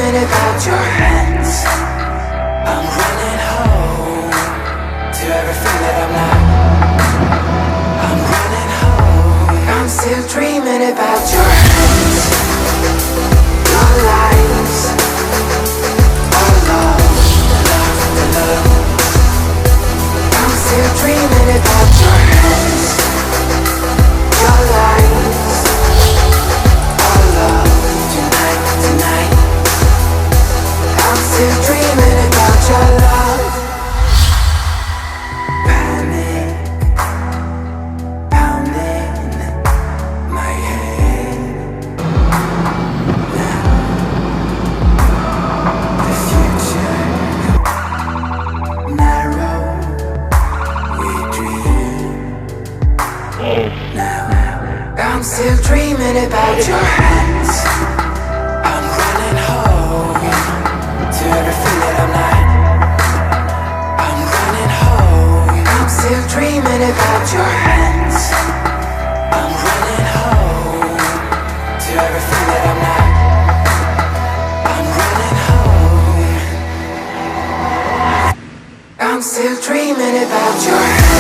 dreaming about your hands. I'm running home to everything that I'm not. I'm running home. I'm still dreaming about your hands, your lies, our love, the love. I'm still dreaming about your hands, your lies, our love, tonight, tonight. I'm still dreaming about your love. Panic, pounding my head. Now, the future, narrow, we dream. Now, I'm still dreaming about your hands. I'm running home to everything that I'm not. I'm running home. I'm still dreaming about your hands. I'm running home to everything that I'm not. I'm running home. I'm still dreaming about your hands.